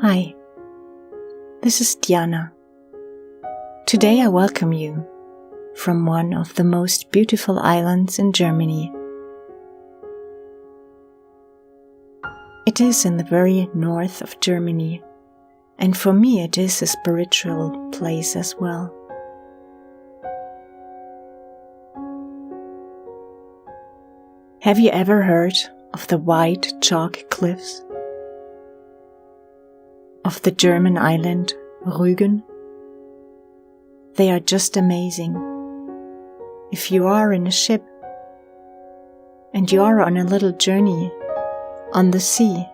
Hi, this is Diana. Today I welcome you from one of the most beautiful islands in Germany. It is in the very north of Germany, and for me it is a spiritual place as well. Have you ever heard of the white chalk cliffs of the German island Rügen? They are just amazing. If you are in a ship and you are on a little journey on the sea,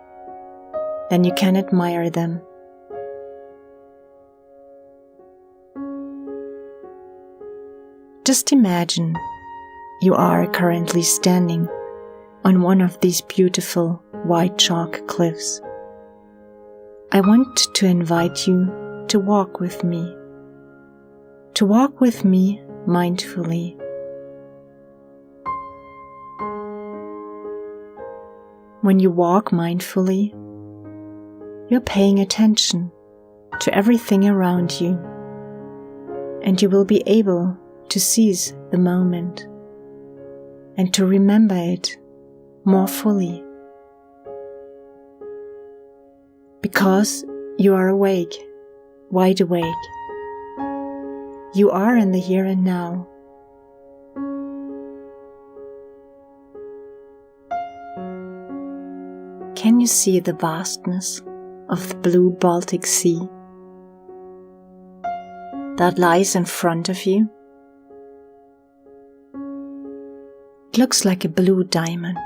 then you can admire them. Just imagine you are currently standing on one of these beautiful white chalk cliffs. I want to invite you to walk with me mindfully. When you walk mindfully, you're paying attention to everything around you, and you will be able to seize the moment and to remember it more fully. Because you are awake, wide awake. You are in the here and now. Can you see the vastness of the blue Baltic Sea that lies in front of you? It looks like a blue diamond.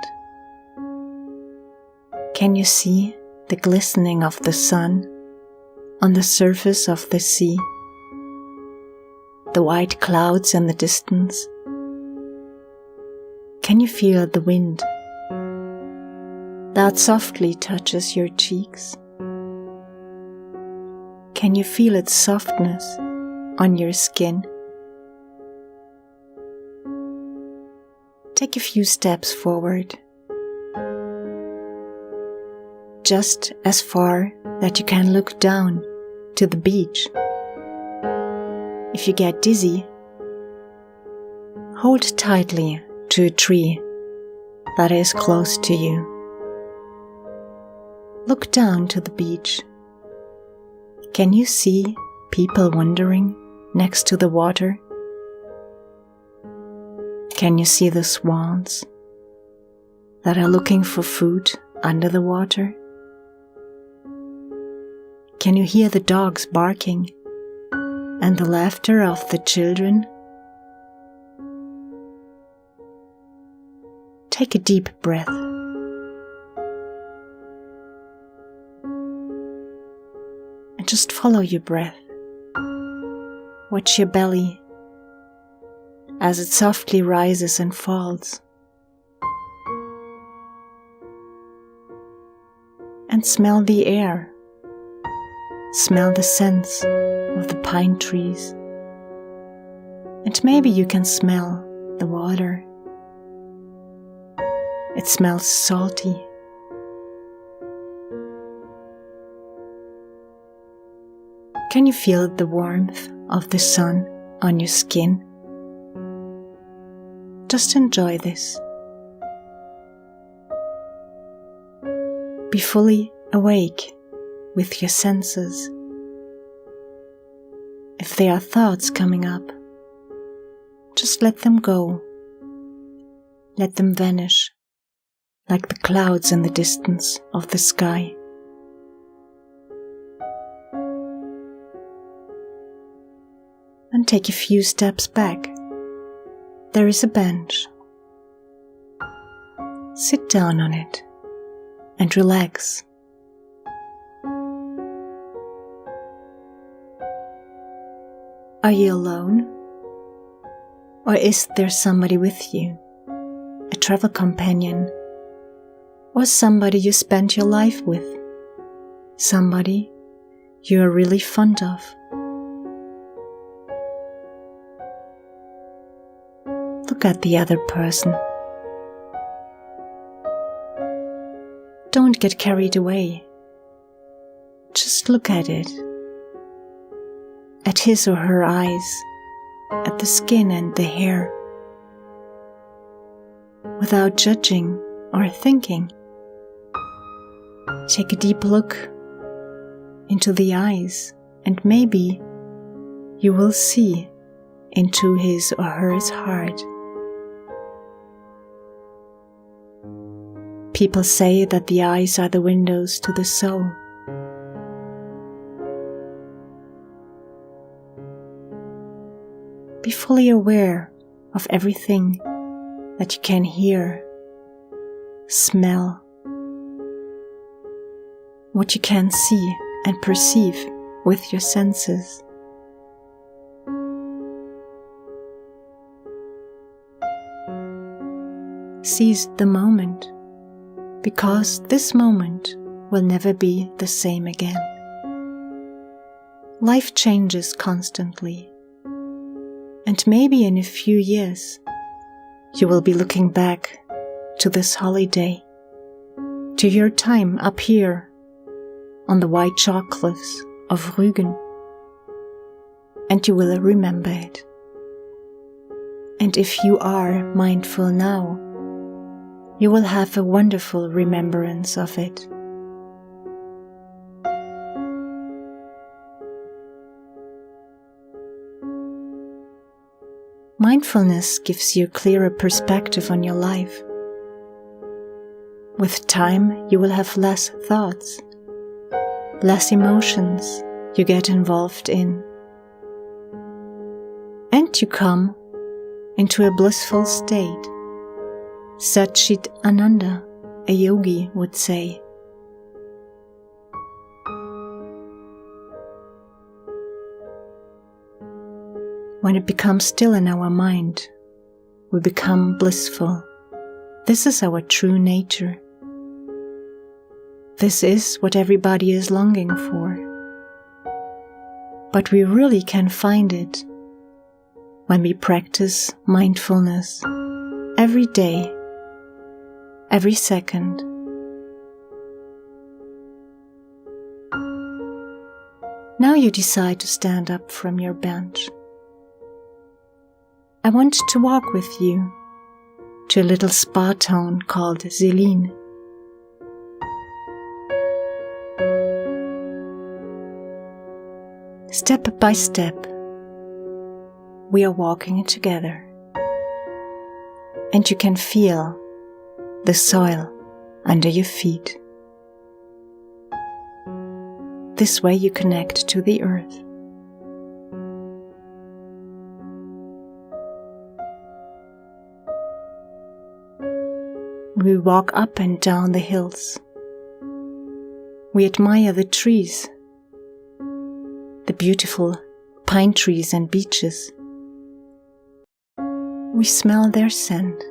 Can you see the glistening of the sun on the surface of the sea? The white clouds in the distance? Can you feel the wind that softly touches your cheeks? Can you feel its softness on your skin? Take a few steps forward, just as far that you can look down to the beach. If you get dizzy, hold tightly to a tree that is close to you. Look down to the beach. Can you see people wandering next to the water? Can you see the swans that are looking for food under the water? Can you hear the dogs barking and the laughter of the children? Take a deep breath. And just follow your breath. Watch your belly as it softly rises and falls. And smell the air. Smell the scents of the pine trees. And maybe you can smell the water. It smells salty. Can you feel the warmth of the sun on your skin? Just enjoy this. Be fully awake with your senses. If there are thoughts coming up, just let them go. Let them vanish, like the clouds in the distance of the sky. And take a few steps back. There is a bench. Sit down on it and relax. Are you alone? Or is there somebody with you? A travel companion? Or somebody you spent your life with? Somebody you are really fond of? Look at the other person. Don't get carried away. Just look at it, at his or her eyes, at the skin and the hair, without judging or thinking. Take a deep look into the eyes, and maybe you will see into his or her heart. People say that the eyes are the windows to the soul. Be fully aware of everything that you can hear, smell, what you can see and perceive with your senses. Seize the moment, because this moment will never be the same again. Life changes constantly, and maybe in a few years you will be looking back to this holiday, to your time up here on the white chalk cliffs of Rügen, and you will remember it. And if you are mindful now, you will have a wonderful remembrance of it. Mindfulness gives you a clearer perspective on your life. With time, you will have less thoughts, less emotions you get involved in, and you come into a blissful state. Satchit Ananda, a yogi, would say. When it becomes still in our mind, we become blissful. This is our true nature. This is what everybody is longing for. But we really can find it when we practice mindfulness every day, every second. Now you decide to stand up from your bench. I want to walk with you to a little spa town called Selin. Step by step, we are walking together, and you can feel the soil under your feet. This way you connect to the earth. We walk up and down the hills. We admire the trees, the beautiful pine trees and beeches. We smell their scent.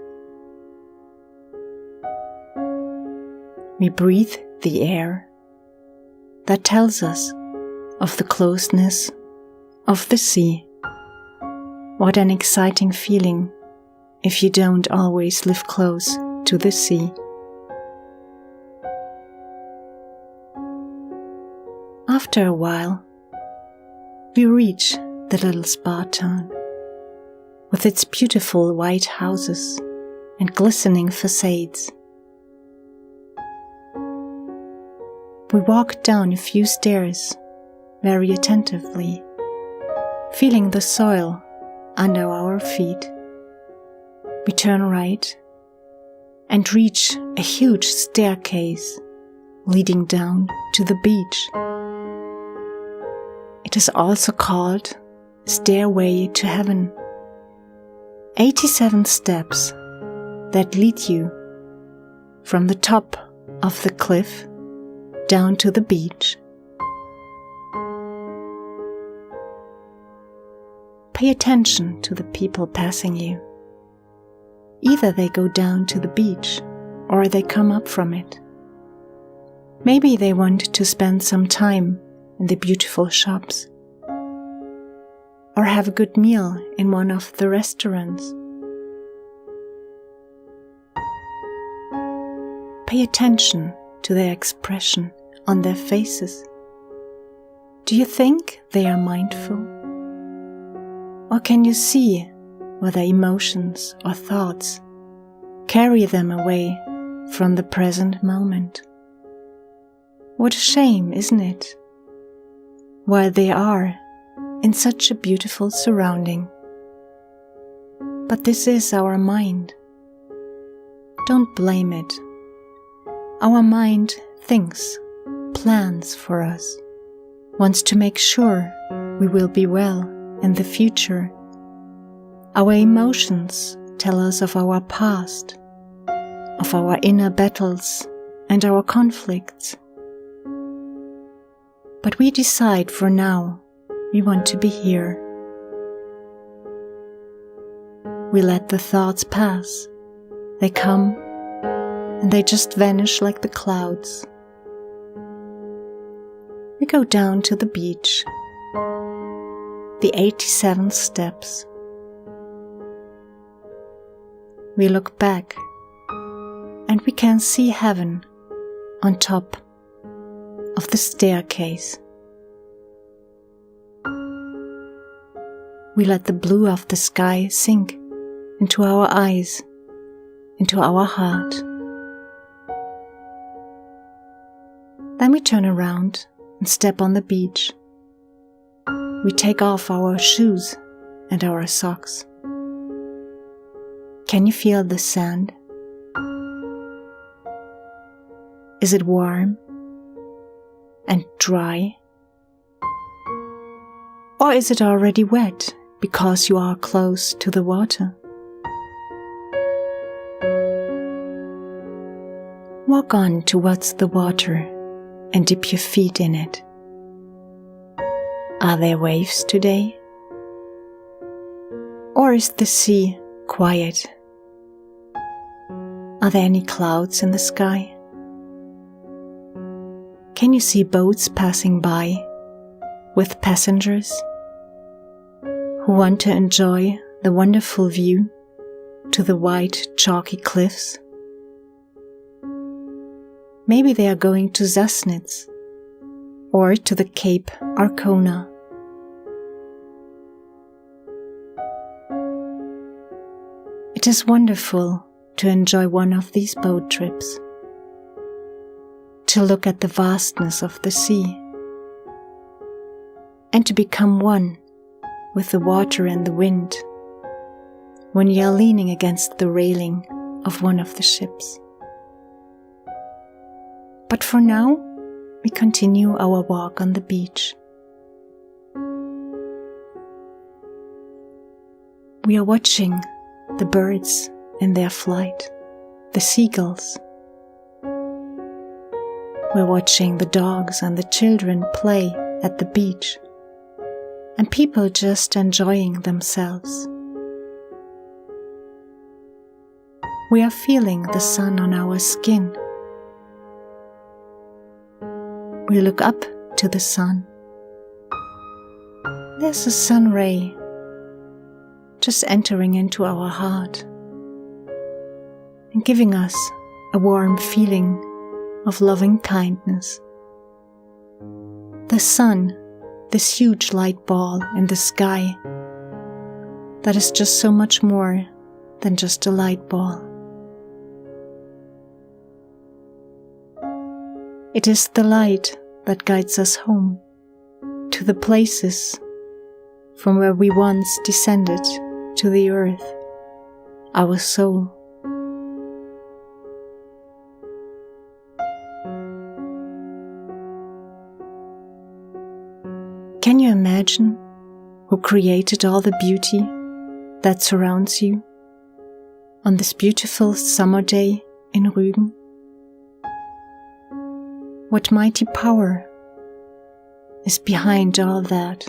We breathe the air that tells us of the closeness of the sea. What an exciting feeling if you don't always live close to the sea. After a while, we reach the little spa town with its beautiful white houses and glistening facades. We walk down a few stairs very attentively, feeling the soil under our feet. We turn right and reach a huge staircase leading down to the beach. It is also called Stairway to Heaven. 87 steps that lead you from the top of the cliff down to the beach. Pay attention to the people passing you. Either they go down to the beach or they come up from it. Maybe they want to spend some time in the beautiful shops or have a good meal in one of the restaurants. Pay attention to their expression on their faces Do you think they are mindful? Or can you see whether emotions or thoughts carry them away from the present moment? What a shame, isn't it? While they are in such a beautiful surrounding. But this is our mind. Don't blame it. Our mind thinks, plans for us, wants to make sure we will be well in the future. Our emotions tell us of our past, of our inner battles and our conflicts. But we decide for now we want to be here. We let the thoughts pass. They come and they just vanish like the clouds. We go down to the beach, the 87 steps. We look back and we can see heaven on top of the staircase. We let the blue of the sky sink into our eyes, into our heart. Then we turn around and step on the beach. We take off our shoes and our socks. Can you feel the sand? Is it warm and dry? Or is it already wet because you are close to the water? Walk on towards the water and dip your feet in it. Are there waves today? Or is the sea quiet? Are there any clouds in the sky? Can you see boats passing by with passengers who want to enjoy the wonderful view to the white chalky cliffs? Maybe they are going to Sassnitz or to the Cape Arcona. It is wonderful to enjoy one of these boat trips, to look at the vastness of the sea, and to become one with the water and the wind when you are leaning against the railing of one of the ships. But for now, we continue our walk on the beach. We are watching the birds in their flight, the seagulls. We're watching the dogs and the children play at the beach, and people just enjoying themselves. We are feeling the sun on our skin. We look up to the sun. There's a sun ray just entering into our heart and giving us a warm feeling of loving kindness. The sun, this huge light ball in the sky, that is just so much more than just a light ball. It is the light that guides us home, to the places from where we once descended to the earth, our soul. Can you imagine who created all the beauty that surrounds you on this beautiful summer day in Rügen? What mighty power is behind all that?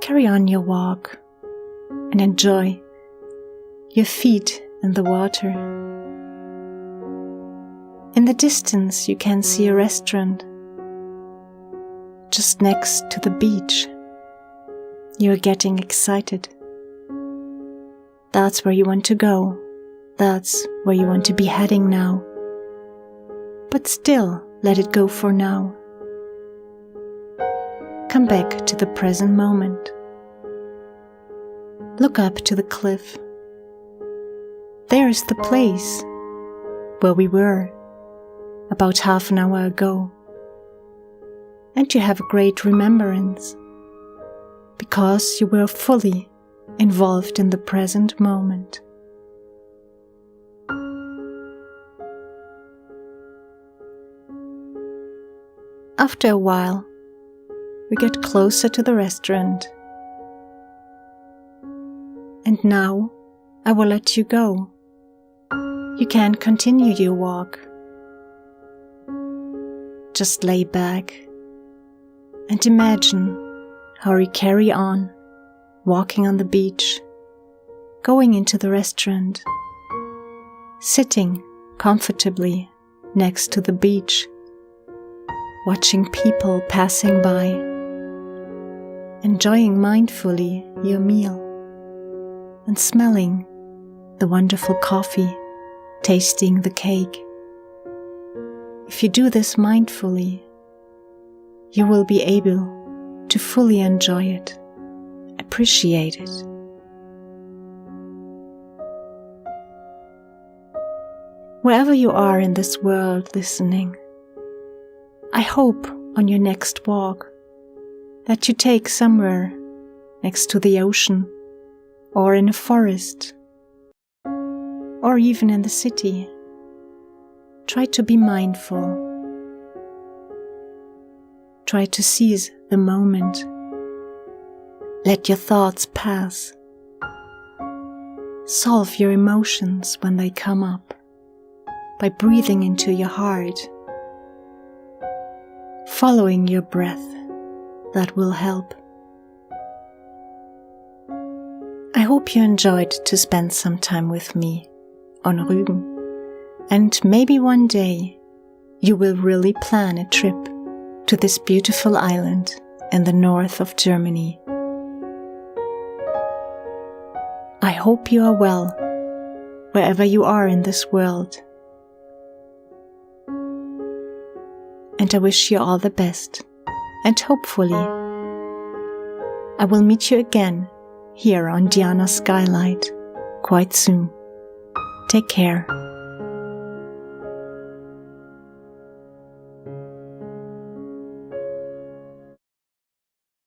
Carry on your walk and enjoy your feet in the water. In the distance you can see a restaurant just next to the beach. You are getting excited. That's where you want to go. That's where you want to be heading now. But still, let it go for now. Come back to the present moment. Look up to the cliff. There is the place where we were about half an hour ago. And you have a great remembrance because you were fully involved in the present moment. After a while, we get closer to the restaurant. And now I will let you go. You can continue your walk. Just lay back and imagine how you carry on walking on the beach, going into the restaurant, sitting comfortably next to the beach, watching people passing by, enjoying mindfully your meal, and smelling the wonderful coffee, tasting the cake. If you do this mindfully, you will be able to fully enjoy it, appreciate it. Wherever you are in this world listening, I hope on your next walk that you take somewhere next to the ocean, or in a forest, or even in the city. Try to be mindful. Try to seize the moment. Let your thoughts pass. Solve your emotions when they come up by breathing into your heart. Following your breath, that will help. I hope you enjoyed to spend some time with me on Rügen, and maybe one day you will really plan a trip to this beautiful island in the north of Germany. I hope you are well, wherever you are in this world. And I wish you all the best, and hopefully I will meet you again here on Diana's Skylight quite soon. Take care.